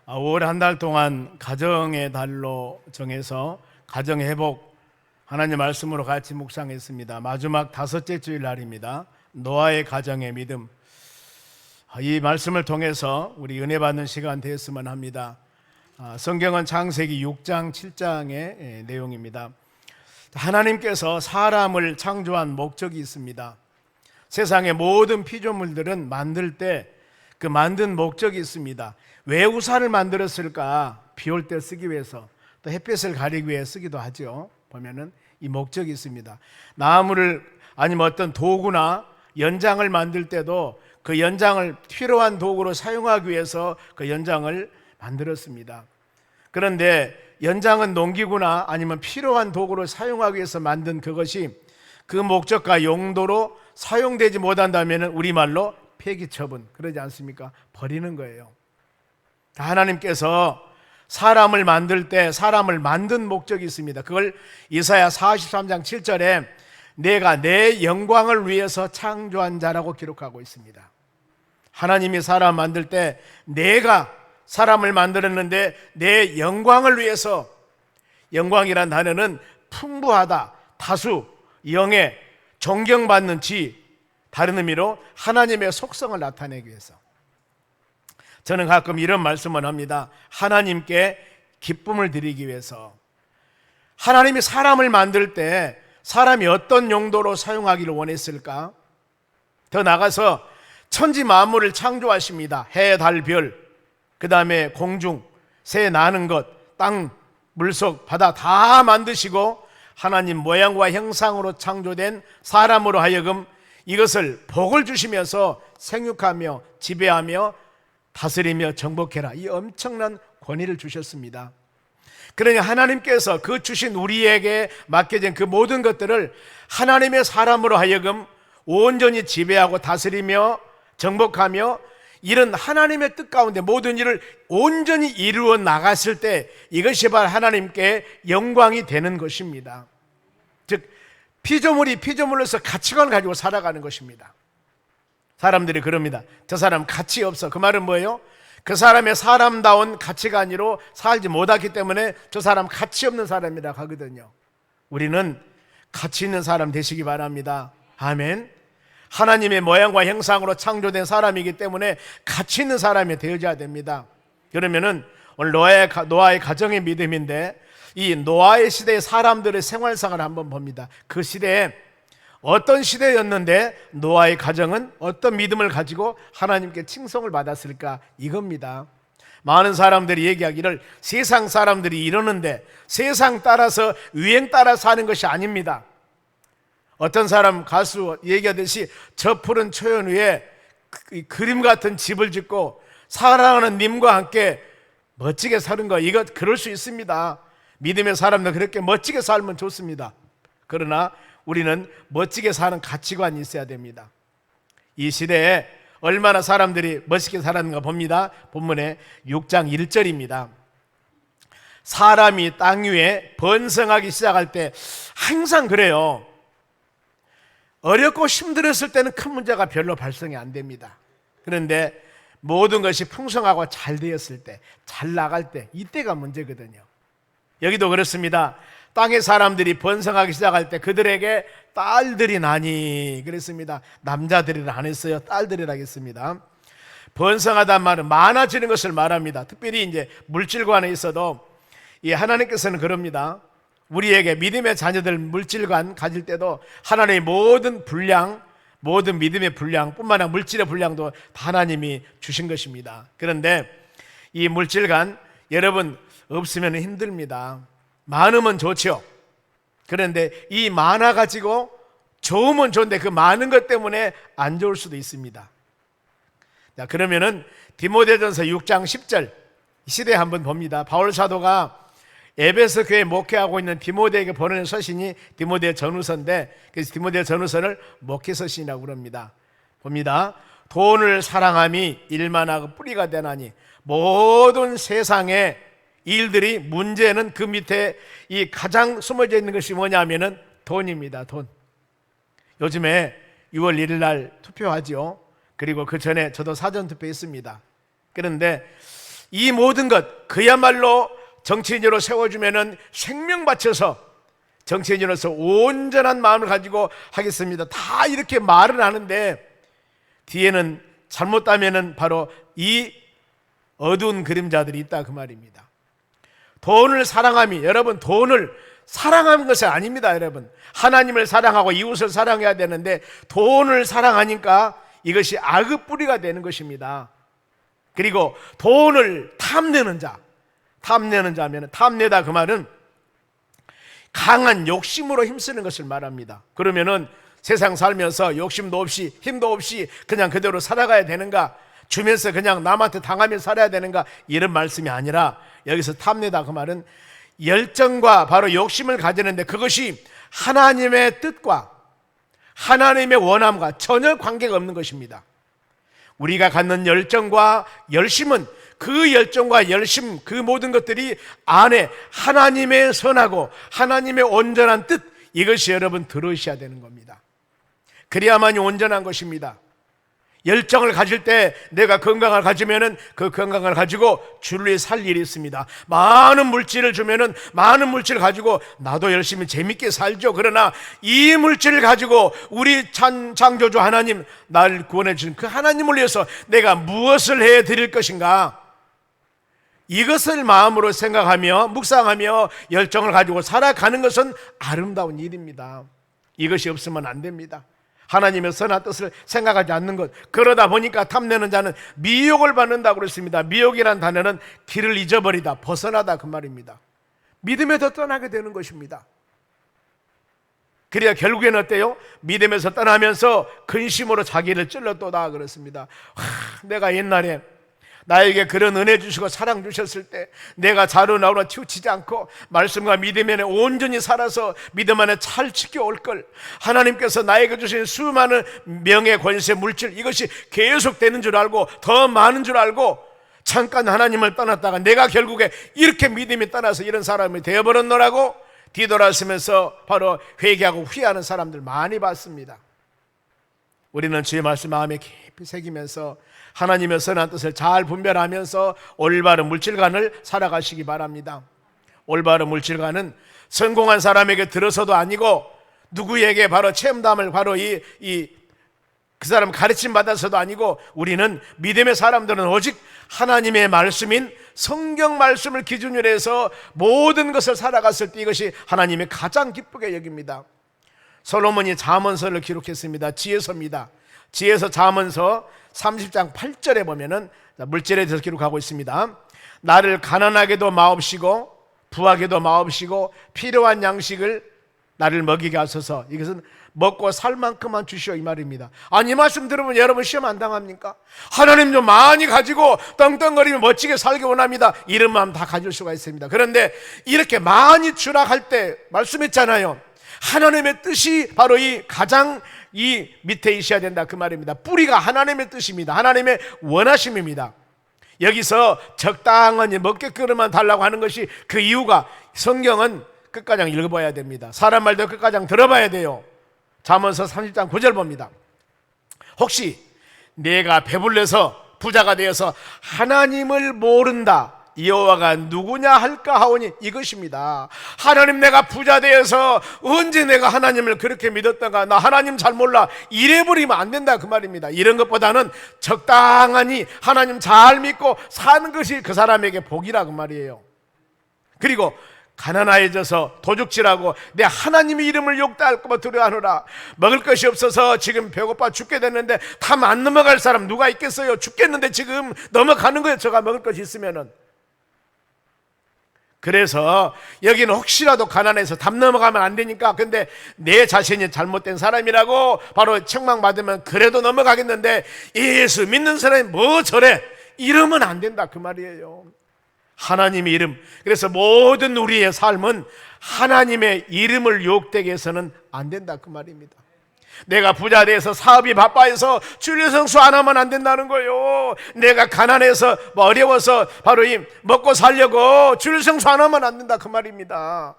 올 한 달 동안 가정의 달로 정해서 가정 회복 하나님 말씀으로 같이 묵상했습니다. 마지막 다섯째 주일 날입니다. 노아의 가정의 믿음. 이 말씀을 통해서 우리 은혜 받는 시간 되었으면 합니다. 성경은 창세기 6장 7장의 내용입니다. 하나님께서 사람을 창조한 목적이 있습니다. 세상의 모든 피조물들은 만들 때 그 만든 목적이 있습니다. 왜 우산을 만들었을까? 비 올 때 쓰기 위해서, 또 햇빛을 가리기 위해 쓰기도 하죠. 보면은 이 목적이 있습니다. 나무를 아니면 어떤 도구나 연장을 만들 때도 그 연장을 필요한 도구로 사용하기 위해서 그 연장을 만들었습니다. 그런데 연장은 농기구나 아니면 필요한 도구로 사용하기 위해서 만든 그것이 그 목적과 용도로 사용되지 못한다면 우리말로 폐기 처분, 그러지 않습니까? 버리는 거예요. 하나님께서 사람을 만들 때 사람을 만든 목적이 있습니다. 그걸 이사야 43장 7절에 내가 내 영광을 위해서 창조한 자라고 기록하고 있습니다. 하나님이 사람 만들 때 내가 사람을 만들었는데 내 영광을 위해서, 영광이란 단어는 풍부하다, 다수, 영예, 존경받는 지, 다른 의미로 하나님의 속성을 나타내기 위해서. 저는 가끔 이런 말씀을 합니다. 하나님께 기쁨을 드리기 위해서. 하나님이 사람을 만들 때 사람이 어떤 용도로 사용하기를 원했을까? 더 나아가서 천지 만물을 창조하십니다. 해, 달, 별, 그 다음에 공중, 새 나는 것, 땅, 물속, 바다 다 만드시고 하나님 모양과 형상으로 창조된 사람으로 하여금 이것을 복을 주시면서 생육하며 지배하며 다스리며 정복해라, 이 엄청난 권위를 주셨습니다. 그러니 하나님께서 그 주신 우리에게 맡겨진 그 모든 것들을 하나님의 사람으로 하여금 온전히 지배하고 다스리며 정복하며 이런 하나님의 뜻 가운데 모든 일을 온전히 이루어 나갔을 때 이것이 바로 하나님께 영광이 되는 것입니다. 즉 피조물이 피조물로서 가치관을 가지고 살아가는 것입니다. 사람들이 그럽니다. 저 사람 가치 없어. 그 말은 뭐예요? 그 사람의 사람다운 가치관으로 살지 못했기 때문에 저 사람 가치 없는 사람이라고 하거든요. 우리는 가치 있는 사람 되시기 바랍니다. 아멘. 하나님의 모양과 형상으로 창조된 사람이기 때문에 가치 있는 사람이 되어져야 됩니다. 그러면은 오늘 노아의 가정의 믿음인데, 이 노아의 시대의 사람들의 생활상을 한번 봅니다. 그 시대에 어떤 시대였는데 노아의 가정은 어떤 믿음을 가지고 하나님께 칭송을 받았을까? 이겁니다. 많은 사람들이 얘기하기를 세상 사람들이 이러는데 세상 따라서 유행 따라 사는 것이 아닙니다. 어떤 사람 가수 얘기하듯이 저 푸른 초연 위에 그림 같은 집을 짓고 사랑하는 님과 함께 멋지게 사는 거, 이거 그럴 수 있습니다. 믿음의 사람들 그렇게 멋지게 살면 좋습니다. 그러나 우리는 멋지게 사는 가치관이 있어야 됩니다. 이 시대에 얼마나 사람들이 멋있게 살았는가 봅니다. 본문의 6장 1절입니다. 사람이 땅 위에 번성하기 시작할 때 항상 그래요. 어렵고 힘들었을 때는 큰 문제가 별로 발생이 안 됩니다. 그런데 모든 것이 풍성하고 잘 되었을 때, 잘 나갈 때, 이때가 문제거든요. 여기도 그렇습니다. 땅의 사람들이 번성하기 시작할 때 그들에게 딸들이 나니, 그랬습니다. 남자들이라 안 했어요. 딸들이라 했습니다. 번성하다는 말은 많아지는 것을 말합니다. 특별히 이제 물질관에 있어도 이 하나님께서는 그럽니다. 우리에게 믿음의 자녀들 물질관 가질 때도 하나님의 모든 분량, 모든 믿음의 분량 뿐만 아니라 물질의 분량도 다 하나님이 주신 것입니다. 그런데 이 물질관 여러분 없으면 힘듭니다. 많으면 좋죠. 그런데 이 많아가지고 좋으면 좋은데 그 많은 것 때문에 안 좋을 수도 있습니다. 자, 그러면은 디모데전서 6장 10절 이 시대에 한번 봅니다. 바울 사도가 에베소 교회에 목회하고 있는 디모데에게 보내는 서신이 디모데 전후서인데, 그래서 디모데 전후서를 목회 서신이라고 그럽니다. 봅니다. 돈을 사랑함이 일만하고 뿌리가 되나니 모든 세상의 일들이, 문제는 그 밑에 이 가장 숨어져 있는 것이 뭐냐면은 돈입니다. 돈. 요즘에 6월 1일 날 투표하죠. 그리고 그 전에 저도 사전 투표했습니다. 그런데 이 모든 것 그야말로 정치인으로 세워주면은 생명 바쳐서 정치인으로서 온전한 마음을 가지고 하겠습니다, 다 이렇게 말을 하는데 뒤에는 잘못하면은 바로 이 어두운 그림자들이 있다 그 말입니다. 돈을 사랑함이, 여러분 돈을 사랑하는 것은 아닙니다. 여러분 하나님을 사랑하고 이웃을 사랑해야 되는데 돈을 사랑하니까 이것이 악의 뿌리가 되는 것입니다. 그리고 돈을 탐내는 자면 탐내다 그 말은 강한 욕심으로 힘쓰는 것을 말합니다. 그러면은 세상 살면서 욕심도 없이 힘도 없이 그냥 그대로 살아가야 되는가, 주면서 그냥 남한테 당하며 살아야 되는가, 이런 말씀이 아니라 여기서 탐내다 그 말은 열정과 바로 욕심을 가지는데 그것이 하나님의 뜻과 하나님의 원함과 전혀 관계가 없는 것입니다. 우리가 갖는 열정과 열심은, 그 열정과 열심, 그 모든 것들이 안에 하나님의 선하고 하나님의 온전한 뜻, 이것이 여러분 들으셔야 되는 겁니다. 그래야만이 온전한 것입니다. 열정을 가질 때 내가 건강을 가지면은 그 건강을 가지고 주를 위해 살 일이 있습니다. 많은 물질을 주면은 많은 물질을 가지고 나도 열심히 재밌게 살죠. 그러나 이 물질을 가지고 우리 창조주 하나님, 나를 구원해 주신 그 하나님을 위해서 내가 무엇을 해 드릴 것인가, 이것을 마음으로 생각하며 묵상하며 열정을 가지고 살아가는 것은 아름다운 일입니다. 이것이 없으면 안 됩니다. 하나님의 선한 뜻을 생각하지 않는 것, 그러다 보니까 탐내는 자는 미혹을 받는다고 그랬습니다. 미혹이라는 단어는 길을 잊어버리다, 벗어나다 그 말입니다. 믿음에서 떠나게 되는 것입니다. 그래야 결국에는 어때요? 믿음에서 떠나면서 근심으로 자기를 찔렀도다 그랬습니다. 내가 옛날에 나에게 그런 은혜 주시고 사랑 주셨을 때 내가 자로 나오나 치우치지 않고 말씀과 믿음 안에 온전히 살아서 믿음 안에 잘 지켜올 걸, 하나님께서 나에게 주신 수많은 명예, 권세, 물질, 이것이 계속되는 줄 알고 더 많은 줄 알고 잠깐 하나님을 떠났다가 내가 결국에 이렇게 믿음이 떠나서 이런 사람이 되어버렸노라고 뒤돌아서면서 바로 회개하고 후회하는 사람들 많이 봤습니다. 우리는 주의 말씀 마음에 깊이 새기면서 하나님의 선한 뜻을 잘 분별하면서 올바른 물질관을 살아가시기 바랍니다. 올바른 물질관은 성공한 사람에게 들어서도 아니고 누구에게 바로 체험담을 바로 그 사람 가르침 받아서도 아니고, 우리는 믿음의 사람들은 오직 하나님의 말씀인 성경 말씀을 기준으로 해서 모든 것을 살아갔을 때 이것이 하나님이 가장 기쁘게 여깁니다. 솔로몬이 잠언서를 기록했습니다. 지혜서입니다. 지혜서 잠언서 30장 8절에 보면은 물질에 대해서 기록하고 있습니다. 나를 가난하게도 마옵시고 부하게도 마옵시고 필요한 양식을 나를 먹이게 하소서. 이것은 먹고 살 만큼만 주시오 이 말입니다. 아니, 이 말씀 들으면 여러분 시험 안 당합니까? 하나님 좀 많이 가지고 떵떵거리며 멋지게 살기 원합니다, 이런 마음 다 가질 수가 있습니다. 그런데 이렇게 많이 주라 할 때 말씀했잖아요. 하나님의 뜻이 바로 가장 밑에 있어야 된다 그 말입니다. 뿌리가 하나님의 뜻입니다. 하나님의 원하심입니다. 여기서 적당한 먹게끔만 달라고 하는 것이 그 이유가, 성경은 끝가장 읽어봐야 됩니다. 사람 말도 끝가장 들어봐야 돼요. 잠언서 30장 9절 봅니다. 혹시 내가 배불러서 부자가 되어서 하나님을 모른다, 여호와가 누구냐 할까 하오니, 이것입니다. 하나님, 내가 부자 되어서 언제 내가 하나님을 그렇게 믿었던가, 나 하나님 잘 몰라, 이래버리면 안 된다 그 말입니다. 이런 것보다는 적당하니 하나님 잘 믿고 사는 것이 그 사람에게 복이라 그 말이에요. 그리고 가난해져서 도둑질하고 내 하나님의 이름을 욕할까 봐 두려워하노라. 먹을 것이 없어서 지금 배고파 죽게 됐는데 담 안 넘어갈 사람 누가 있겠어요? 죽겠는데 지금 넘어가는 거예요, 저가 먹을 것이 있으면은. 그래서 여기는 혹시라도 가난해서 담 넘어가면 안 되니까, 근데 내 자신이 잘못된 사람이라고 바로 책망받으면 그래도 넘어가겠는데 예수 믿는 사람이 뭐 저래, 이러면 안 된다 그 말이에요. 하나님의 이름, 그래서 모든 우리의 삶은 하나님의 이름을 욕되게 해서는 안 된다 그 말입니다. 내가 부자 돼서 사업이 바빠해서 주일 성수 안 하면 안 된다는 거예요. 내가 가난해서 어려워서 바로 먹고 살려고 주일 성수 안 하면 안 된다 그 말입니다.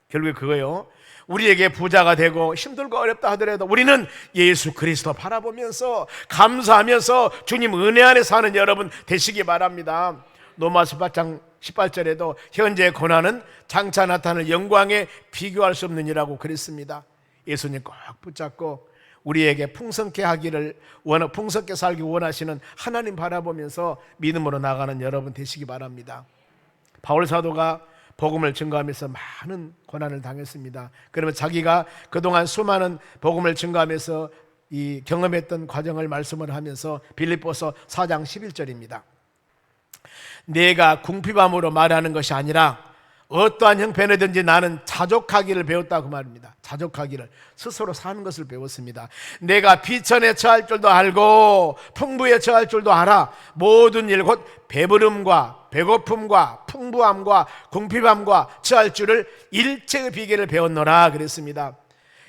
결국에 그거예요. 우리에게 부자가 되고 힘들고 어렵다 하더라도 우리는 예수 그리스도 바라보면서 감사하면서 주님 은혜 안에 사는 여러분 되시기 바랍니다. 로마서 8장 18절에도 현재의 고난은 장차 나타날 영광에 비교할 수 없는 이라고 그랬습니다. 예수님 꼭 붙잡고 우리에게 풍성케 하기를 풍성케 살기 원하시는 하나님 바라보면서 믿음으로 나가는 여러분 되시기 바랍니다. 바울 사도가 복음을 증거하면서 많은 고난을 당했습니다. 그러면 자기가 그동안 수많은 복음을 증거하면서 이 경험했던 과정을 말씀을 하면서 빌립보서 4장 11절입니다. 내가 궁핍함으로 말하는 것이 아니라 어떠한 형편이든지 나는 자족하기를 배웠다 그 말입니다. 자족하기를, 스스로 사는 것을 배웠습니다. 내가 비천에 처할 줄도 알고 풍부에 처할 줄도 알아. 모든 일 곧 배부름과 배고픔과 풍부함과 궁핍함과 처할 줄을 일체의 비결을 배웠노라 그랬습니다.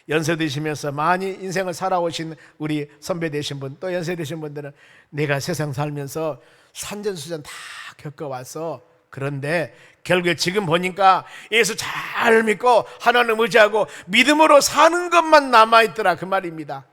연세 드시면서 많이 인생을 살아오신 우리 선배 되신 분, 또 연세 드신 분들은 내가 세상 살면서 산전수전 다 겪어와서 그런데 결국에 지금 보니까 예수 잘 믿고 하나님 의지하고 믿음으로 사는 것만 남아있더라 그 말입니다.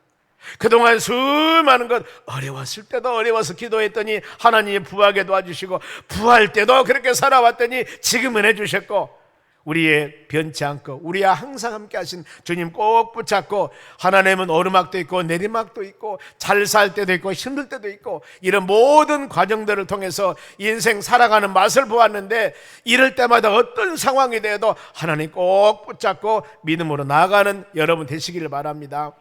그동안 수많은 것 어려웠을 때도 어려워서 기도했더니 하나님이 부하게 도와주시고 부할 때도 그렇게 살아왔더니 지금은 해주셨고 우리의 변치 않고 우리와 항상 함께 하신 주님 꼭 붙잡고 하나님은 오르막도 있고 내리막도 있고 잘 살 때도 있고 힘들 때도 있고 이런 모든 과정들을 통해서 인생 살아가는 맛을 보았는데 이럴 때마다 어떤 상황이 되어도 하나님 꼭 붙잡고 믿음으로 나아가는 여러분 되시기를 바랍니다.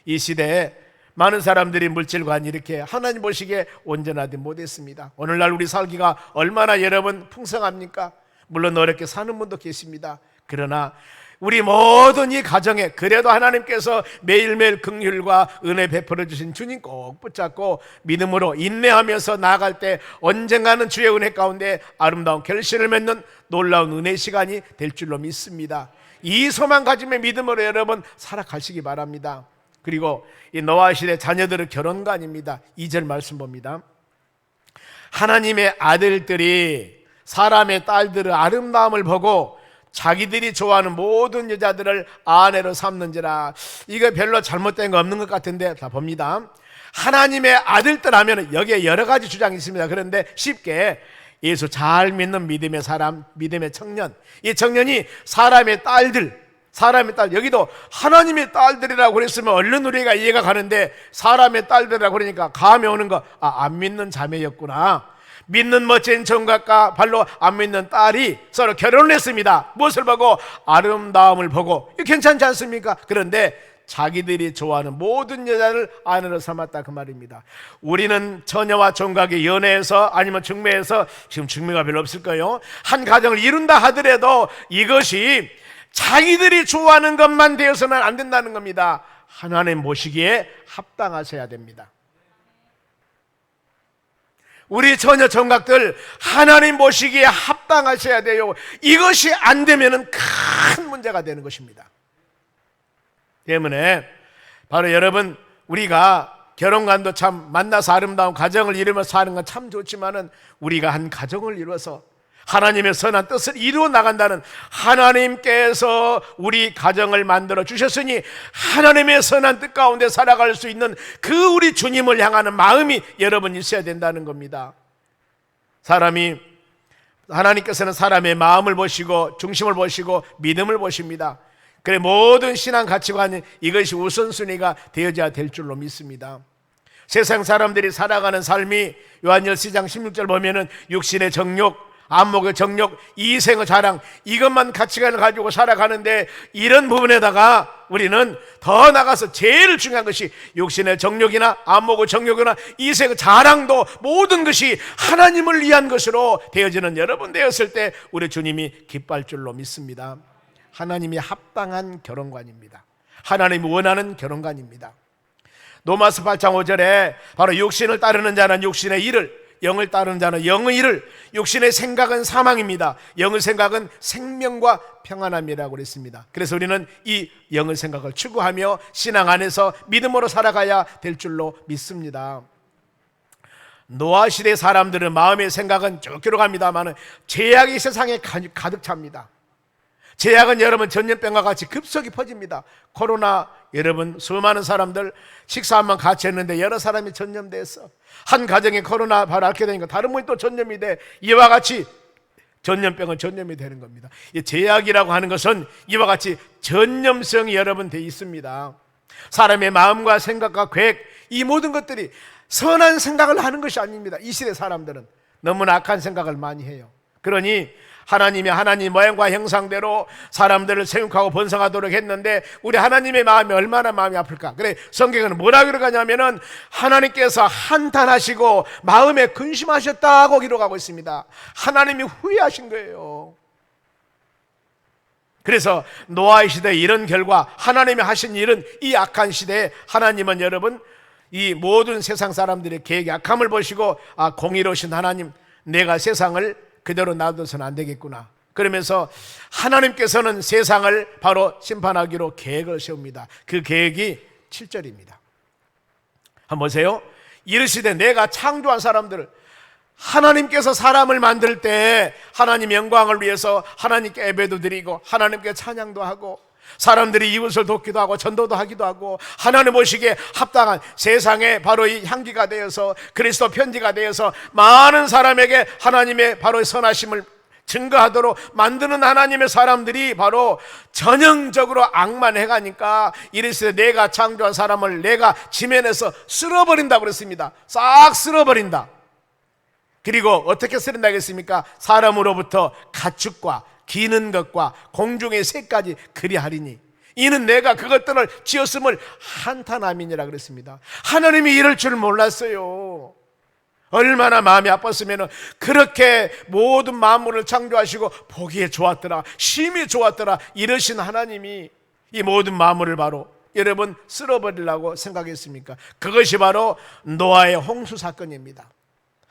이 시대에 많은 사람들이 물질관 이렇게 하나님 보시기에 온전하지 못했습니다. 오늘날 우리 살기가 얼마나 여러분 풍성합니까? 물론 어렵게 사는 분도 계십니다. 그러나 우리 모든 이 가정에 그래도 하나님께서 매일매일 긍휼과 은혜 베풀어 주신 주님 꼭 붙잡고 믿음으로 인내하면서 나아갈 때 언젠가는 주의 은혜 가운데 아름다운 결실을 맺는 놀라운 은혜 시간이 될 줄로 믿습니다. 이 소망 가짐의 믿음으로 여러분 살아가시기 바랍니다. 그리고 이 노아 시대 자녀들의 결혼관입니다. 2절 말씀 봅니다. 하나님의 아들들이 사람의 딸들의 아름다움을 보고 자기들이 좋아하는 모든 여자들을 아내로 삼는지라. 이거 별로 잘못된 거 없는 것 같은데 다 봅니다. 하나님의 아들들 하면 여기에 여러 가지 주장이 있습니다. 그런데 쉽게 예수 잘 믿는 믿음의 사람, 믿음의 청년, 이 청년이 사람의 딸, 여기도 하나님의 딸들이라고 그랬으면 얼른 우리가 이해가 가는데 사람의 딸들이라고 그러니까 감이 오는 거, 안 믿는 자매였구나. 믿는 멋진 청각과 발로 안 믿는 딸이 서로 결혼을 했습니다. 무엇을 보고? 아름다움을 보고. 이거 괜찮지 않습니까? 그런데 자기들이 좋아하는 모든 여자를 아내로 삼았다 그 말입니다. 우리는 처녀와 총각의 연애에서 아니면 중매에서, 지금 중매가 별로 없을 거예요, 한 가정을 이룬다 하더라도 이것이 자기들이 좋아하는 것만 되어서는 안 된다는 겁니다. 하나님 모시기에 합당하셔야 됩니다. 우리 처녀 총각들 하나님 모시기에 합당하셔야 돼요. 이것이 안 되면 큰 문제가 되는 것입니다. 때문에 바로 여러분, 우리가 결혼관도 참 만나서 아름다운 가정을 이루면서 사는 건 참 좋지만은 우리가 한 가정을 이루어서 하나님의 선한 뜻을 이루어 나간다는, 하나님께서 우리 가정을 만들어 주셨으니 하나님의 선한 뜻 가운데 살아갈 수 있는 그 우리 주님을 향하는 마음이 여러분 있어야 된다는 겁니다. 하나님께서는 사람의 마음을 보시고 중심을 보시고 믿음을 보십니다. 그래 모든 신앙 가치관 이것이 우선순위가 되어져야 될 줄로 믿습니다. 세상 사람들이 살아가는 삶이 요한일서 4장 16절 보면은 육신의 정욕, 안목의 정욕, 이생의 자랑, 이것만 가치관을 가지고 살아가는데 이런 부분에다가 우리는 더 나가서 제일 중요한 것이 육신의 정욕이나 안목의 정욕이나 이생의 자랑도 모든 것이 하나님을 위한 것으로 되어지는 여러분 되었을 때 우리 주님이 기뻐할 줄로 믿습니다. 하나님이 합당한 결혼관입니다. 하나님이 원하는 결혼관입니다. 로마서 8장 5절에 바로 육신을 따르는 자는 육신의 일을, 영을 따르는 자는 영의 일을, 육신의 생각은 사망입니다. 영의 생각은 생명과 평안함이라고 그랬습니다. 그래서 우리는 이 영의 생각을 추구하며 신앙 안에서 믿음으로 살아가야 될 줄로 믿습니다. 노아 시대 사람들은 마음의 생각은 쭉 들어갑니다만 죄악이 세상에 가득 찹니다. 제약은 여러분 전염병과 같이 급속히 퍼집니다. 코로나 여러분 수많은 사람들 식사 한번 같이 했는데 여러 사람이 전염돼서 한 가정에 코로나 바로 앓게 되니까 다른 분이 또 전염이 돼. 이와 같이 전염병은 전염이 되는 겁니다. 이 제약이라고 하는 것은 이와 같이 전염성이 여러분 돼 있습니다. 사람의 마음과 생각과 계획, 이 모든 것들이 선한 생각을 하는 것이 아닙니다. 이 시대 사람들은 너무나 악한 생각을 많이 해요. 그러니 하나님이 하나님 모양과 형상대로 사람들을 생육하고 번성하도록 했는데 우리 하나님의 마음이 얼마나 마음이 아플까. 그래 성경은 뭐라 그러냐면은 하나님께서 한탄하시고 마음에 근심하셨다고 기록하고 있습니다. 하나님이 후회하신 거예요. 그래서 노아의 시대에 이런 결과, 하나님이 하신 일은, 이 악한 시대에 하나님은 여러분 이 모든 세상 사람들의 계획의 악함을 보시고 공의로우신 하나님, 내가 세상을 그대로 놔둬서는 안 되겠구나. 그러면서 하나님께서는 세상을 바로 심판하기로 계획을 세웁니다. 그 계획이 7절입니다. 한번 보세요. 이르시되 내가 창조한 사람들을, 하나님께서 사람을 만들 때 하나님 영광을 위해서 하나님께 예배도 드리고 하나님께 찬양도 하고 사람들이 이웃을 돕기도 하고 전도도 하기도 하고 하나님 보시기에 합당한 세상에 바로 이 향기가 되어서 그리스도 편지가 되어서 많은 사람에게 하나님의 바로 선하심을 증거하도록 만드는 하나님의 사람들이 바로 전형적으로 악만 해가니까 이르시되 내가 창조한 사람을 내가 지면에서 쓸어버린다고 그랬습니다. 싹 쓸어버린다. 그리고 어떻게 쓰린다 했습니까? 사람으로부터 가축과 기는 것과 공중의 새까지 그리하리니 이는 내가 그것들을 지었음을 한탄함이니라 그랬습니다. 하나님이 이럴 줄 몰랐어요. 얼마나 마음이 아팠으면 그렇게 모든 만물을 창조하시고 보기에 좋았더라, 심히 좋았더라 이러신 하나님이 이 모든 만물을 바로 여러분 쓸어버리려고 생각했습니까? 그것이 바로 노아의 홍수 사건입니다.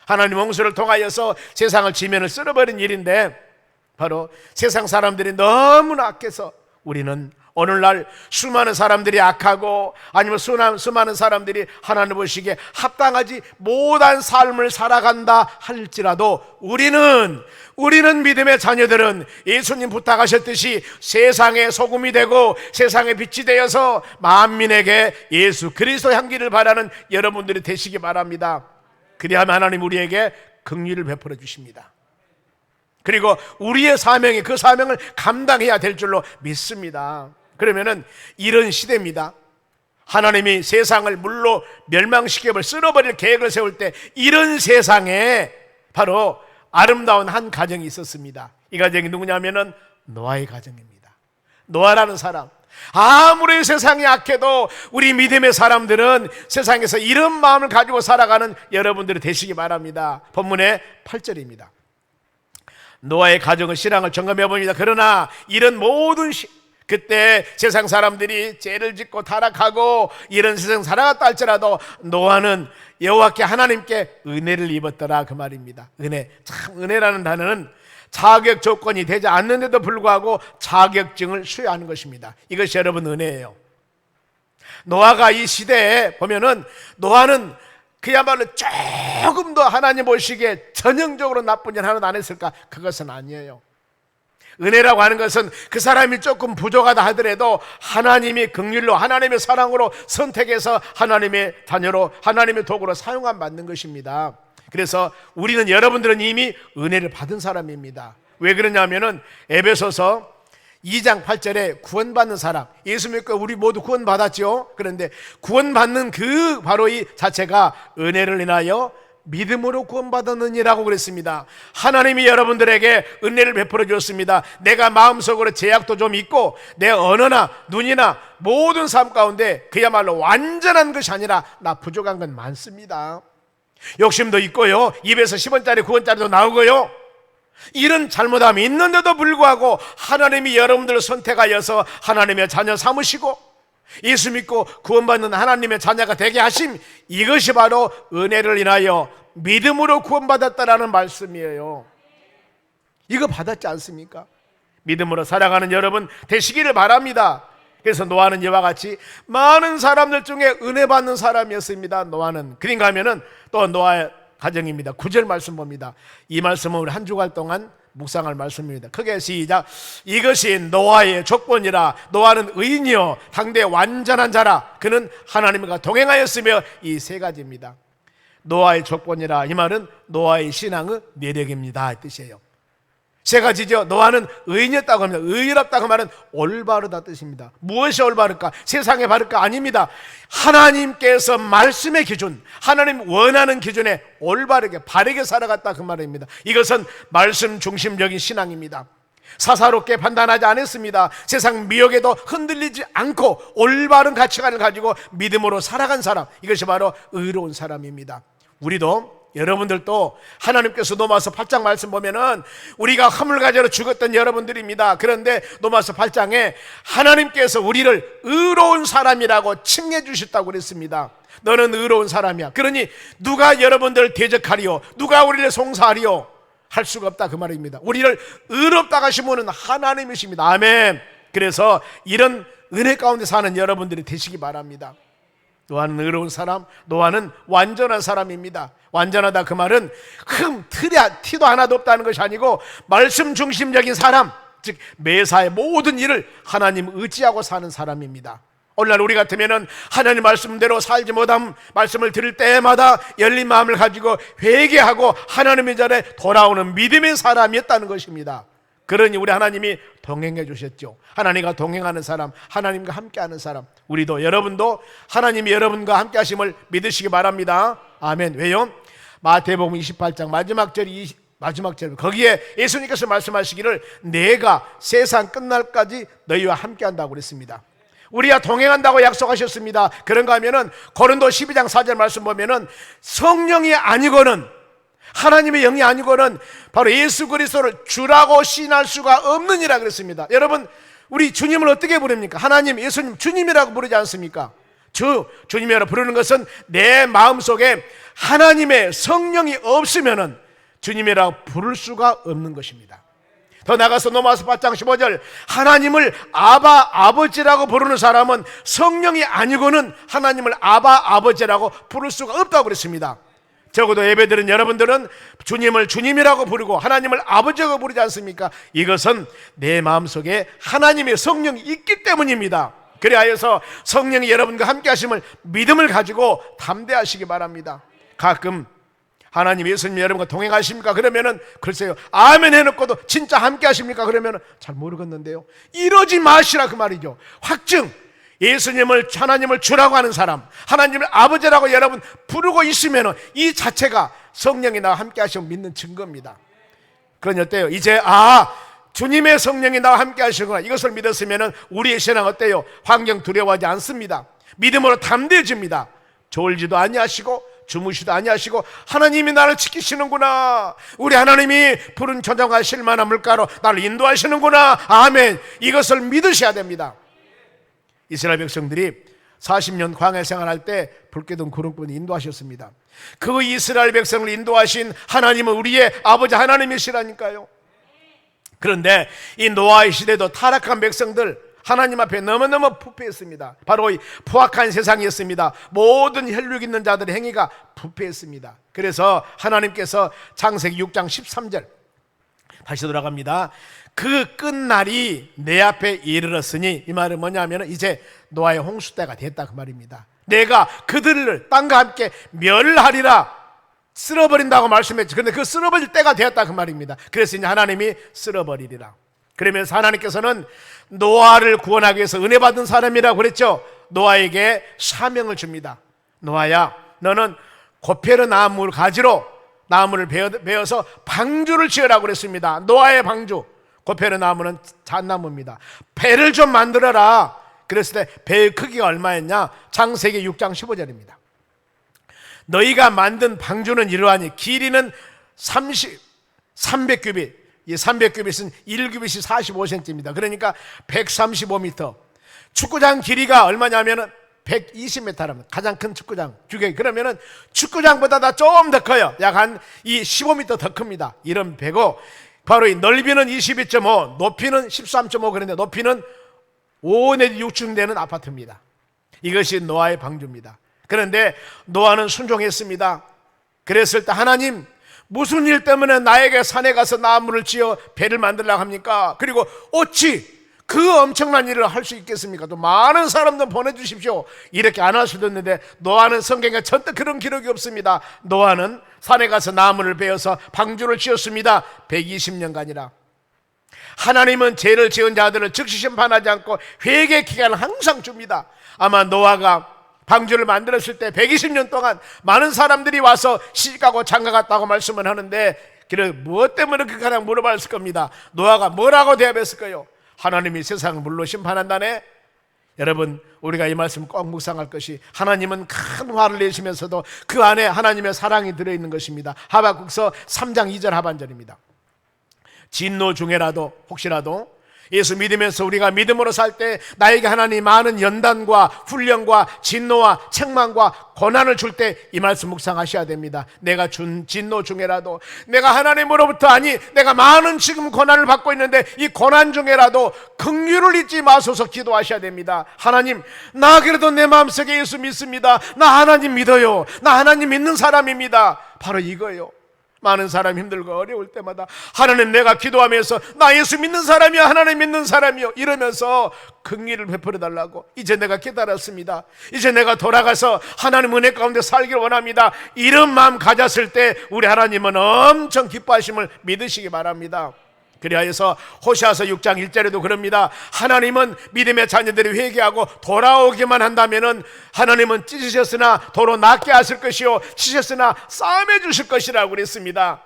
하나님 홍수를 통하여서 세상을 지면을 쓸어버린 일인데 바로 세상 사람들이 너무나 악해서 우리는 오늘날 수많은 사람들이 악하고 아니면 수많은 사람들이 하나님 보시기에 합당하지 못한 삶을 살아간다 할지라도 우리는 믿음의 자녀들은 예수님 부탁하셨듯이 세상의 소금이 되고 세상의 빛이 되어서 만민에게 예수 그리스도 향기를 바라는 여러분들이 되시기 바랍니다. 그리하면 하나님 우리에게 긍휼을 베풀어 주십니다. 그리고 우리의 사명이 그 사명을 감당해야 될 줄로 믿습니다. 그러면은 이런 시대입니다. 하나님이 세상을 물로 멸망시켜 쓸어버릴 계획을 세울 때 이런 세상에 바로 아름다운 한 가정이 있었습니다. 이 가정이 누구냐면은 노아의 가정입니다. 노아라는 사람, 아무리 세상이 악해도 우리 믿음의 사람들은 세상에서 이런 마음을 가지고 살아가는 여러분들이 되시기 바랍니다. 본문의 8절입니다. 노아의 가정은 신앙을 점검해 봅니다. 그러나 이런 모든 그때 세상 사람들이 죄를 짓고 타락하고 이런 세상 살아갔다 할지라도 노아는 여호와께 하나님께 은혜를 입었더라 그 말입니다. 은혜, 참 은혜라는 단어는 자격 조건이 되지 않는데도 불구하고 자격증을 수여하는 것입니다. 이것이 여러분 은혜예요. 노아가 이 시대에 보면은 노아는 그야말로 조금 더 하나님 보시기에 전형적으로 나쁜 일 하나도 안 했을까? 그것은 아니에요. 은혜라고 하는 것은 그 사람이 조금 부족하다 하더라도 하나님이 긍휼로 하나님의 사랑으로 선택해서 하나님의 자녀로 하나님의 도구로 사용함 받는 것입니다. 그래서 우리는 여러분들은 이미 은혜를 받은 사람입니다. 왜 그러냐면은 에베소서 2장 8절에 구원받는 사람, 예수 믿고 우리 모두 구원받았죠. 그런데 구원받는 그 바로 이 자체가 은혜를 인하여 믿음으로 구원받았느니라고 그랬습니다. 하나님이 여러분들에게 은혜를 베풀어 주었습니다. 내가 마음속으로 제약도 좀 있고 내 언어나 눈이나 모든 삶 가운데 그야말로 완전한 것이 아니라 나 부족한 건 많습니다. 욕심도 있고요, 입에서 10원짜리 9원짜리도 나오고요, 이런 잘못함이 있는데도 불구하고 하나님이 여러분들을 선택하여서 하나님의 자녀 삼으시고 예수 믿고 구원받는 하나님의 자녀가 되게 하심, 이것이 바로 은혜를 인하여 믿음으로 구원받았다라는 말씀이에요. 이거 받았지 않습니까? 믿음으로 살아가는 여러분 되시기를 바랍니다. 그래서 노아는 이와 같이 많은 사람들 중에 은혜 받는 사람이었습니다. 노아는. 그런가 하면은 또 노아의 가정입니다. 9절 말씀 봅니다. 이 말씀은 우리 한 주간 동안 묵상할 말씀입니다. 크게 시작. 이것이 노아의 조건이라. 노아는 의인이요 당대 완전한 자라. 그는 하나님과 동행하였으며. 이 세 가지입니다. 노아의 조건이라, 이 말은 노아의 신앙의 내력입니다, 이 뜻이에요. 세 가지죠. 노아는 의인이었다고 합니다. 의롭다고 말은 올바르다 뜻입니다. 무엇이 올바를까? 세상에 바를까? 아닙니다. 하나님께서 말씀의 기준, 하나님 원하는 기준에 올바르게 바르게 살아갔다, 그 말입니다. 이것은 말씀 중심적인 신앙입니다. 사사롭게 판단하지 않았습니다. 세상 미혹에도 흔들리지 않고 올바른 가치관을 가지고 믿음으로 살아간 사람, 이것이 바로 의로운 사람입니다. 우리도, 여러분들도 하나님께서 로마서 8장 말씀 보면은 우리가 허물가지로 죽었던 여러분들입니다. 그런데 로마서 8장에 하나님께서 우리를 의로운 사람이라고 칭해 주셨다고 그랬습니다. 너는 의로운 사람이야. 그러니 누가 여러분들을 대적하리요, 누가 우리를 송사하리요? 할 수가 없다, 그 말입니다. 우리를 의롭다고 하신 분은 하나님이십니다. 아멘. 그래서 이런 은혜 가운데 사는 여러분들이 되시기 바랍니다. 노아는 의로운 사람, 노아는 완전한 사람입니다. 완전하다, 그 말은 티도 하나도 없다는 것이 아니고 말씀 중심적인 사람, 즉 매사의 모든 일을 하나님 의지하고 사는 사람입니다. 오늘날 우리 같으면은 하나님 말씀대로 살지 못함, 말씀을 들을 때마다 열린 마음을 가지고 회개하고 하나님의 자리에 돌아오는 믿음의 사람이었다는 것입니다. 그러니 우리 하나님이 동행해 주셨죠. 하나님과 동행하는 사람, 하나님과 함께하는 사람, 우리도, 여러분도 하나님이 여러분과 함께 하심을 믿으시기 바랍니다. 아멘. 왜요? 마태복음 28장 마지막 절, 거기에 예수님께서 말씀하시기를 내가 세상 끝날까지 너희와 함께한다고 그랬습니다. 우리와 동행한다고 약속하셨습니다. 그런가 하면은 고린도 12장 4절 말씀 보면은 성령이 아니고는, 하나님의 영이 아니고는 바로 예수 그리스도를 주라고 시인할 수가 없느니라 그랬습니다. 여러분, 우리 주님을 어떻게 부릅니까? 하나님, 예수님 주님이라고 부르지 않습니까? 주님이라고 부르는 것은 내 마음속에 하나님의 성령이 없으면은 주님이라고 부를 수가 없는 것입니다. 더 나가서 로마서 8장 15절, 하나님을 아버지라고 부르는 사람은 성령이 아니고는 하나님을 아버지라고 부를 수가 없다고 그랬습니다. 적어도 예배드린 여러분들은 주님을 주님이라고 부르고 하나님을 아버지라고 부르지 않습니까? 이것은 내 마음속에 하나님의 성령이 있기 때문입니다. 그리하여서 성령이 여러분과 함께 하심을 믿음을 가지고 담대하시기 바랍니다. 가끔 하나님, 예수님 여러분과 동행하십니까? 그러면은 글쎄요, 아멘 해놓고도 진짜 함께 하십니까? 그러면은 잘 모르겠는데요. 이러지 마시라, 그 말이죠. 확증, 예수님을, 하나님을 주라고 하는 사람, 하나님을 아버지라고 여러분 부르고 있으면은 이 자체가 성령이 나와 함께 하시면 믿는 증거입니다. 그러니 어때요? 이제 주님의 성령이 나와 함께 하시구나, 이것을 믿었으면은 우리의 신앙 어때요? 환경 두려워하지 않습니다. 믿음으로 담대해집니다. 졸지도 아니하시고 주무시도 아니하시고 하나님이 나를 지키시는구나, 우리 하나님이 푸른 초장과 실만한 물가로 나를 인도하시는구나, 아멘. 이것을 믿으셔야 됩니다. 이스라엘 백성들이 40년 광야 생활할 때 불기둥 구름꾼이 인도하셨습니다. 그 이스라엘 백성을 인도하신 하나님은 우리의 아버지 하나님이시라니까요. 그런데 이 노아의 시대도 타락한 백성들, 하나님 앞에 너무너무 부패했습니다. 바로 이 포악한 세상이었습니다. 모든 혈육 있는 자들의 행위가 부패했습니다. 그래서 하나님께서 창세기 6장 13절, 다시 돌아갑니다. 그 끝날이 내 앞에 이르렀으니, 이 말은 뭐냐면 이제 노아의 홍수 때가 됐다, 그 말입니다. 내가 그들을 땅과 함께 멸하리라, 쓸어버린다고 말씀했죠. 그런데 그 쓸어버릴 때가 되었다, 그 말입니다. 그래서 이제 하나님이 쓸어버리리라. 그러면서 하나님께서는 노아를 구원하기 위해서 은혜 받은 사람이라고 그랬죠. 노아에게 사명을 줍니다. 노아야, 너는 고페르 나무를 가지로 나무를 베어서 방주를 지으라고 그랬습니다. 노아의 방주, 고페르 나무는 잣나무입니다. 배를 좀 만들어라. 그랬을 때 배의 크기가 얼마였냐? 창세기 6장 15절입니다. 너희가 만든 방주는 이러하니 길이는 300규빗, 이 300규빗은 1규빗이 45cm입니다. 그러니까 135m. 축구장 길이가 얼마냐면은 120m랍니다. 가장 큰 축구장 규격이. 그러면은 축구장보다 좀 더 커요. 약 한 15m 더 큽니다. 이런 배고, 바로 이 넓이는 22.5, 높이는 13.5, 그런데 높이는 5 내지 6층 되는 아파트입니다. 이것이 노아의 방주입니다. 그런데 노아는 순종했습니다. 그랬을 때 하나님, 무슨 일 때문에 나에게 산에 가서 나무를 지어 배를 만들려고 합니까? 그리고 어찌 그 엄청난 일을 할 수 있겠습니까? 또 많은 사람들 보내주십시오. 이렇게 안 할 수도 있는데 노아는 성경에 절대 그런 기록이 없습니다. 노아는 산에 가서 나무를 베어서 방주를 지었습니다. 120년간이라. 하나님은 죄를 지은 자들을 즉시 심판하지 않고 회개 기간을 항상 줍니다. 아마 노아가 방주를 만들었을 때 120년 동안 많은 사람들이 와서 시집가고 장가갔다고 말씀을 하는데, 그래 무엇 때문에 그 가장 물어봤을 겁니다. 노아가 뭐라고 대답했을까요? 하나님이 세상을 물로 심판한다네. 여러분, 우리가 이 말씀 꼭 묵상할 것이, 하나님은 큰 화를 내시면서도 그 안에 하나님의 사랑이 들어있는 것입니다. 하박국서 3장 2절 하반절입니다. 진노 중에라도 혹시라도 예수 믿으면서 우리가 믿음으로 살 때 나에게 하나님 많은 연단과 훈련과 진노와 책망과 고난을 줄 때 이 말씀 묵상하셔야 됩니다. 내가 준 진노 중에라도, 내가 하나님으로부터, 아니 내가 많은 지금 고난을 받고 있는데 이 고난 중에라도 긍휼을 잊지 마소서 기도하셔야 됩니다. 하나님, 나 그래도 내 마음속에 예수 믿습니다. 나 하나님 믿어요. 나 하나님 믿는 사람입니다. 바로 이거예요. 많은 사람이 힘들고 어려울 때마다 하나님, 내가 기도하면서 나 예수 믿는 사람이야, 하나님 믿는 사람이요 이러면서 긍휼을 베풀어 달라고. 이제 내가 깨달았습니다. 이제 내가 돌아가서 하나님 은혜 가운데 살기를 원합니다. 이런 마음 가졌을 때 우리 하나님은 엄청 기뻐하심을 믿으시기 바랍니다. 그리하여서 호시아서 6장 1절에도 그럽니다. 하나님은 믿음의 자녀들이 회개하고 돌아오기만 한다면은 하나님은 찢으셨으나 도로 낫게 하실 것이요 치셨으나 싸매 주실 것이라고 그랬습니다.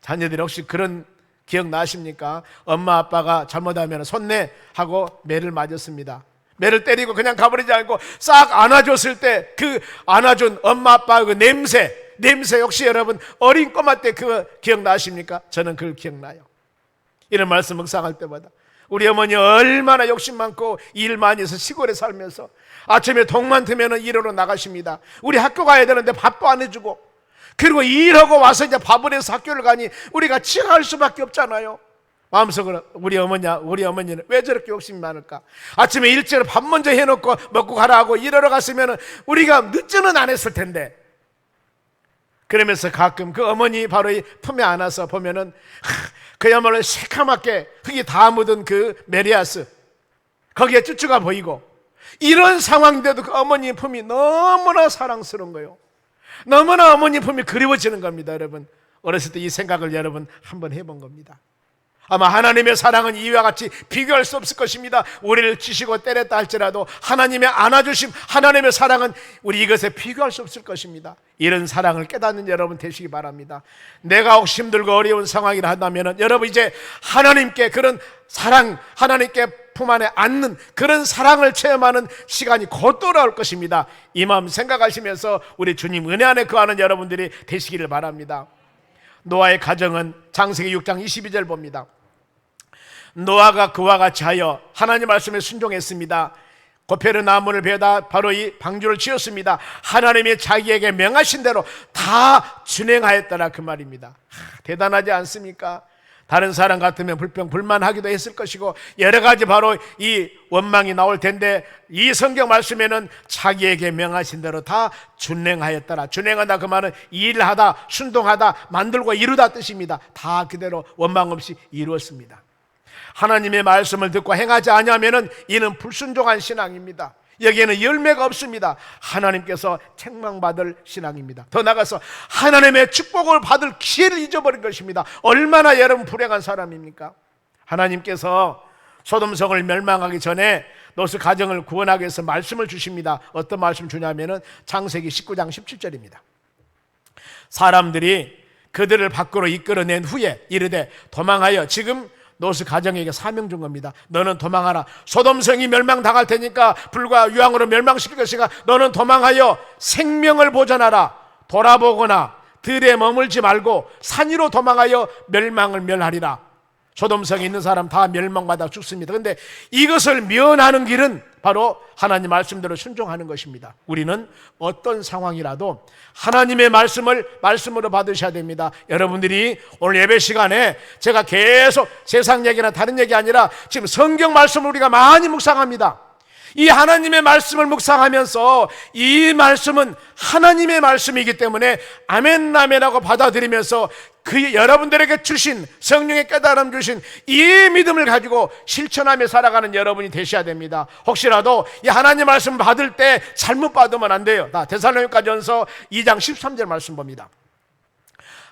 자녀들이 혹시 그런 기억나십니까? 엄마 아빠가 잘못하면 손내 하고 매를 맞았습니다. 매를 때리고 그냥 가버리지 않고 싹 안아줬을 때 그 안아준 엄마 아빠 그 냄새 혹시 여러분 어린 꼬마 때 그거 기억나십니까? 저는 그걸 기억나요. 이런 말씀 묵상할 때마다 우리 어머니 얼마나 욕심 많고 일 많이 해서 시골에 살면서 아침에 동만 트면 일하러 나가십니다. 우리 학교 가야 되는데 밥도 안 해주고, 그리고 일하고 와서 이제 밥을 해서 학교를 가니 우리가 지각할 수밖에 없잖아요. 마음속으로 우리 어머니는 왜 저렇게 욕심이 많을까? 아침에 일찍 밥 먼저 해놓고 먹고 가라 하고 일하러 갔으면 우리가 늦지는 않았을 텐데, 그러면서 가끔 그 어머니 바로 이 품에 안아서 보면은 그야말로 새카맣게 흙이 다 묻은 그 메리아스, 거기에 쭈쭈가 보이고, 이런 상황인데도 그 어머니 품이 너무나 사랑스러운 거예요. 너무나 어머니 품이 그리워지는 겁니다. 여러분, 어렸을 때 이 생각을 여러분 한번 해본 겁니다. 아마 하나님의 사랑은 이와 같이 비교할 수 없을 것입니다. 우리를 치시고 때렸다 할지라도 하나님의 안아주심, 하나님의 사랑은 우리 이것에 비교할 수 없을 것입니다. 이런 사랑을 깨닫는 여러분 되시기 바랍니다. 내가 혹시 힘들고 어려운 상황이라 한다면 여러분 이제 하나님께 그런 사랑, 하나님께 품 안에 안는 그런 사랑을 체험하는 시간이 곧 돌아올 것입니다. 이 마음 생각하시면서 우리 주님 은혜 안에 거하는 여러분들이 되시기를 바랍니다. 노아의 가정은 창세기 6장 22절 봅니다. 노아가 그와 같이 하여 하나님 말씀에 순종했습니다. 고페르 나무를 베다 바로 이 방주를 지었습니다. 하나님이 자기에게 명하신 대로 다 준행하였더라 그 말입니다. 대단하지 않습니까? 다른 사람 같으면 불만하기도 했을 것이고 여러 가지 바로 이 원망이 나올 텐데, 이 성경 말씀에는 자기에게 명하신 대로 다 준행하였더라. 준행하다 그 말은 일하다, 순동하다, 만들고 이루다 뜻입니다. 다 그대로 원망 없이 이루었습니다. 하나님의 말씀을 듣고 행하지 않으면 이는 불순종한 신앙입니다. 여기에는 열매가 없습니다. 하나님께서 책망받을 신앙입니다. 더 나아가서 하나님의 축복을 받을 기회를 잊어버린 것입니다. 얼마나 여러분 불행한 사람입니까? 하나님께서 소돔성을 멸망하기 전에 롯의 가정을 구원하기 위해서 말씀을 주십니다. 어떤 말씀 주냐면은 창세기 19장 17절입니다. 사람들이 그들을 밖으로 이끌어낸 후에 이르되 도망하여, 지금 롯의 가정에게 사명 준 겁니다. 너는 도망하라. 소돔성이 멸망당할 테니까 불과 유황으로 멸망시킬 것이니까 너는 도망하여 생명을 보존하라. 돌아보거나 들에 머물지 말고 산 위로 도망하여 멸망을 멸하리라. 소돔성에 있는 사람 다 멸망받아 죽습니다. 그런데 이것을 면하는 길은 바로 하나님 말씀대로 순종하는 것입니다. 우리는 어떤 상황이라도 하나님의 말씀을 말씀으로 받으셔야 됩니다. 여러분들이 오늘 예배 시간에 제가 계속 세상 얘기나 다른 얘기 아니라 지금 성경 말씀을 우리가 많이 묵상합니다. 이 하나님의 말씀을 묵상하면서 이 말씀은 하나님의 말씀이기 때문에 아멘 아멘하고 받아들이면서 그 여러분들에게 주신 성령의 깨달음 주신 이 믿음을 가지고 실천하며 살아가는 여러분이 되셔야 됩니다. 혹시라도 이 하나님의 말씀 받을 때 잘못 받으면 안 돼요. 데살로니가전서 2장 13절 말씀 봅니다.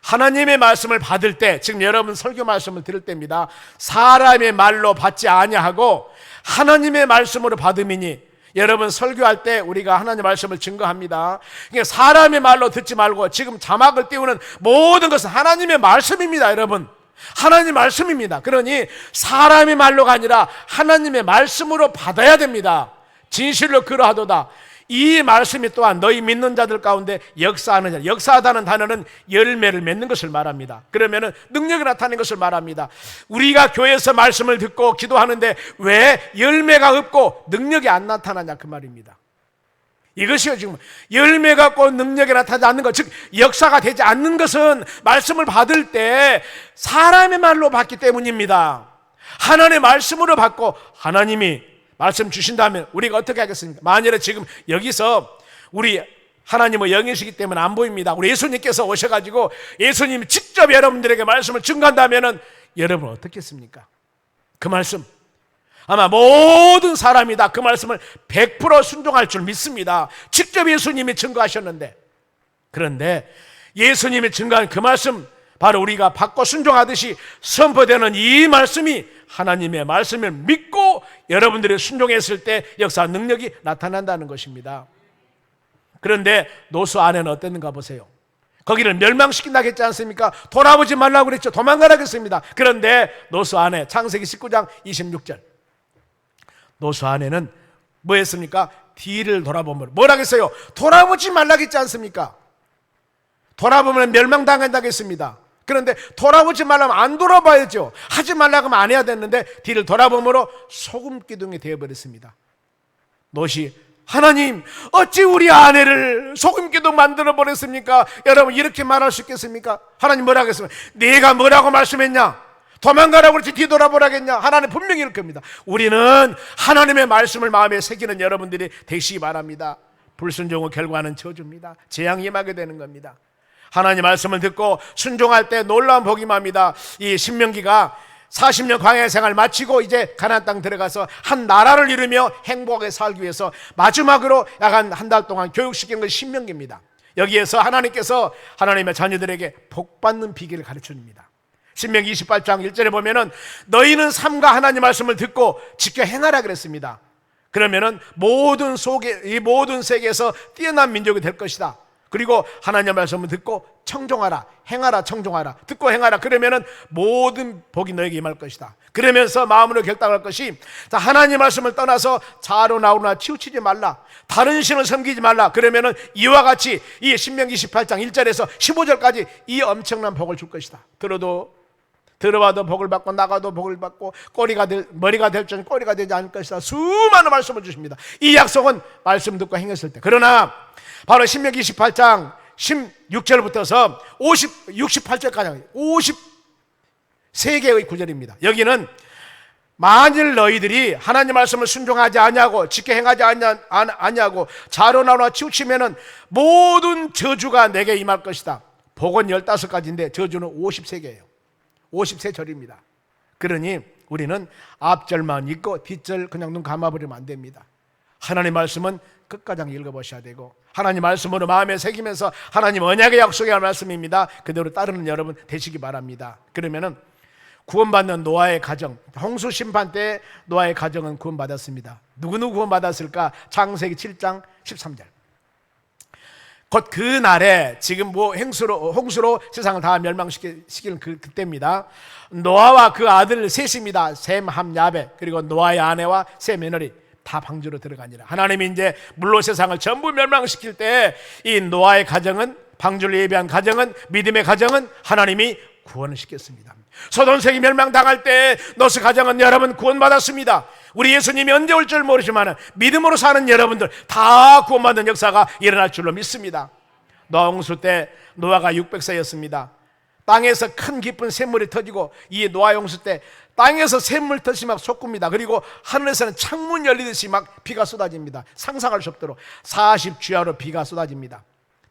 하나님의 말씀을 받을 때, 지금 여러분 설교 말씀을 들을 때입니다. 사람의 말로 받지 아니하고 하나님의 말씀으로 받음이니, 여러분 설교할 때 우리가 하나님의 말씀을 증거합니다. 그러니까 사람의 말로 듣지 말고, 지금 자막을 띄우는 모든 것은 하나님의 말씀입니다. 여러분, 하나님의 말씀입니다. 그러니 사람의 말로가 아니라 하나님의 말씀으로 받아야 됩니다. 진실로 그러하도다. 이 말씀이 또한 너희 믿는 자들 가운데 역사하는 자, 역사하다는 단어는 열매를 맺는 것을 말합니다. 그러면은 능력이 나타나는 것을 말합니다. 우리가 교회에서 말씀을 듣고 기도하는데 왜 열매가 없고 능력이 안 나타나냐 그 말입니다. 이것이요, 지금 열매가 없고 능력이 나타나지 않는 것, 즉 역사가 되지 않는 것은 말씀을 받을 때 사람의 말로 받기 때문입니다. 하나님의 말씀으로 받고 하나님이 말씀 주신다면 우리가 어떻게 하겠습니까? 만일에 지금 여기서 우리 하나님은 영이시기 때문에 안 보입니다. 우리 예수님께서 오셔가지고 예수님이 직접 여러분들에게 말씀을 증거한다면 여러분 어떻게 했습니까? 그 말씀 아마 모든 사람이 다 그 말씀을 100% 순종할 줄 믿습니다. 직접 예수님이 증거하셨는데, 그런데 예수님이 증거한 그 말씀, 바로 우리가 받고 순종하듯이 선포되는 이 말씀이 하나님의 말씀을 믿고 여러분들이 순종했을 때 역사 능력이 나타난다는 것입니다. 그런데 노수 안에는 어땠는가 보세요. 거기를 멸망시킨다고 했지 않습니까? 돌아보지 말라고 그랬죠. 도망가라고 했습니다. 그런데 노수 안에, 창세기 19장 26절, 노수 안에는 뭐 했습니까? 뒤를 돌아보면 뭐라고 했어요? 돌아보지 말라고 했지 않습니까? 돌아보면 멸망당한다고 했습니다. 그런데 돌아보지 말라면 안 돌아봐야죠. 하지 말라고 하면 안 해야 됐는데 뒤를 돌아보므로 소금 기둥이 되어버렸습니다. 롯이 하나님 어찌 우리 아내를 소금 기둥 만들어 버렸습니까? 여러분 이렇게 말할 수 있겠습니까? 하나님 뭐라고 했습니까? 네가 뭐라고 말씀했냐? 도망가라고 그랬지 뒤돌아보라겠냐? 하나님 분명히 이럴 겁니다. 우리는 하나님의 말씀을 마음에 새기는 여러분들이 되시기 바랍니다. 불순종의 결과는 저주입니다. 재앙이 임하게 되는 겁니다. 하나님 말씀을 듣고 순종할 때 놀라운 복이 임합니다. 이 신명기가 40년 광야 생활 마치고 이제 가나안 땅 들어가서 한 나라를 이루며 행복하게 살기 위해서 마지막으로 약 한 달 동안 교육시킨 것이 신명기입니다. 여기에서 하나님께서 하나님의 자녀들에게 복받는 비결을 가르쳐 줍니다. 신명기 28장 1절에 보면은 너희는 삼가 하나님 말씀을 듣고 지켜 행하라 그랬습니다. 그러면은 이 모든 세계에서 뛰어난 민족이 될 것이다. 그리고 하나님의 말씀을 듣고 청종하라, 행하라, 청종하라, 듣고 행하라. 그러면은 모든 복이 너에게 임할 것이다. 그러면서 마음으로 결단할 것이, 자, 하나님 말씀을 떠나서 자로 나오나 치우치지 말라, 다른 신을 섬기지 말라. 그러면은 이와 같이 이 신명기 18장 1절에서 15절까지 이 엄청난 복을 줄 것이다. 들어와도 복을 받고 나가도 복을 받고 머리가 될 줄 꼬리가 되지 않을 것이다. 수많은 말씀을 주십니다. 이 약속은 말씀 듣고 행했을 때. 그러나 바로 신명기 28장 16절부터서 68절까지 53개의 구절입니다. 여기는 만일 너희들이 하나님 말씀을 순종하지 아니하고 지켜 행하지 아니하고 자로 나오나 치우치면은 모든 저주가 내게 임할 것이다. 복은 15가지인데 저주는 53개예요. 53절입니다. 그러니 우리는 앞절만 읽고 뒷절 그냥 눈 감아버리면 안 됩니다. 하나님 말씀은 끝까지 읽어보셔야 되고, 하나님 말씀으로 마음에 새기면서 하나님 언약의 약속의 말씀입니다. 그대로 따르는 여러분 되시기 바랍니다. 그러면은 구원받는 노아의 가정, 홍수 심판 때 노아의 가정은 구원받았습니다. 누구누구 구원받았을까? 창세기 7장 13절. 곧 그 날에, 지금 홍수로 세상을 다 멸망시키는 그때입니다. 노아와 그 아들 셋입니다. 셈, 함, 야벳, 그리고 노아의 아내와 세 며느리 다 방주로 들어가니라. 하나님이 이제 물로 세상을 전부 멸망시킬 때 이 노아의 가정은, 방주를 예비한 가정은, 믿음의 가정은 하나님이 구원을 시켰습니다. 소돔색이 멸망당할 때 노스 가정은 여러분 구원받았습니다. 우리 예수님이 언제 올 줄 모르지만 믿음으로 사는 여러분들 다 구원받는 역사가 일어날 줄로 믿습니다. 노아 홍수 때 노아가 600세였습니다. 땅에서 큰 깊은 샘물이 터지고, 이 노아 홍수 때 땅에서 샘물 터시 막 솟굽니다. 그리고 하늘에서는 창문 열리듯이 막 비가 쏟아집니다. 상상할 수 없도록 40주야로 비가 쏟아집니다.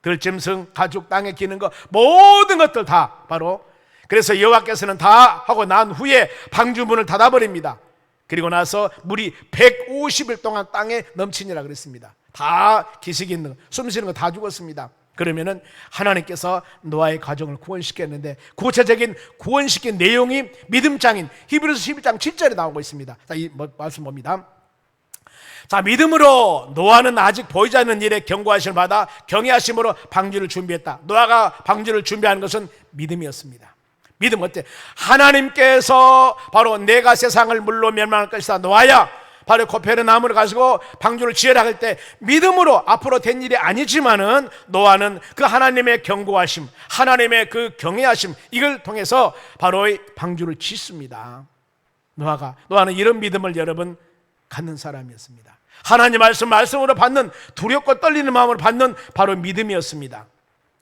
들짐승, 가죽, 땅에 기는 것 모든 것들 다 바로, 그래서 여호와께서는 다 하고 난 후에 방주문을 닫아버립니다. 그리고 나서 물이 150일 동안 땅에 넘치니라 그랬습니다. 다 기식이 있는 거, 숨 쉬는 거 다 죽었습니다. 그러면은 하나님께서 노아의 가정을 구원시켰는데, 구체적인 구원시킨 내용이 믿음장인 히브리서 11장 7절에 나오고 있습니다. 자, 이 말씀 봅니다. 자, 믿음으로 노아는 아직 보이지 않는 일에 경고하심을 받아 경외하심으로 방주를 준비했다. 노아가 방주를 준비하는 것은 믿음이었습니다. 믿음 어때? 하나님께서 바로 내가 세상을 물로 멸망할 것이다, 노아야, 바로 코페르 나무를 가지고 방주를 지으라 할 때 믿음으로, 앞으로 된 일이 아니지만은 노아는 그 하나님의 경고하심, 하나님의 그 경외하심, 이걸 통해서 바로 이 방주를 짓습니다. 노아는 이런 믿음을 여러분 갖는 사람이었습니다. 하나님 말씀으로 받는, 두렵고 떨리는 마음으로 받는 바로 믿음이었습니다.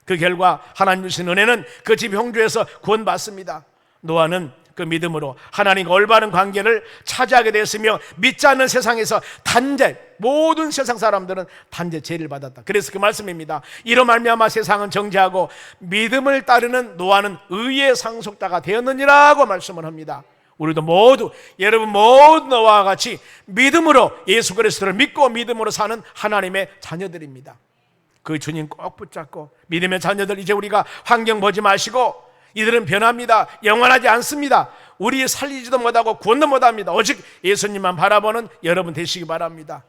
그 결과 하나님 주신 은혜는 그 집 형주에서 구원받습니다. 노아는 그 믿음으로 하나님과 올바른 관계를 차지하게 되었으며, 믿지 않는 세상에서 단죄, 모든 세상 사람들은 단죄 죄를 받았다. 그래서 그 말씀입니다. 이로 말미암아 세상은 정죄하고 믿음을 따르는 노아는 의의 상속자가 되었느니라고 말씀을 합니다. 우리도 모두, 여러분 모두 노아와 같이 믿음으로 예수 그리스도를 믿고 믿음으로 사는 하나님의 자녀들입니다. 그 주님 꼭 붙잡고, 믿음의 자녀들, 이제 우리가 환경 보지 마시고, 이들은 변합니다. 영원하지 않습니다. 우리 살리지도 못하고 구원도 못합니다. 오직 예수님만 바라보는 여러분 되시기 바랍니다.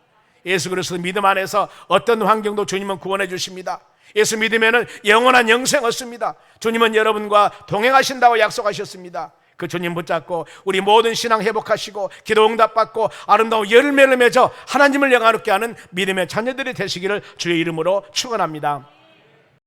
예수 그리스도 믿음 안에서 어떤 환경도 주님은 구원해 주십니다. 예수 믿으면 영원한 영생 얻습니다. 주님은 여러분과 동행하신다고 약속하셨습니다. 그 주님 붙잡고 우리 모든 신앙 회복하시고 기도 응답받고 아름다운 열매를 맺어 하나님을 영화롭게 하는 믿음의 자녀들이 되시기를 주의 이름으로 축원합니다.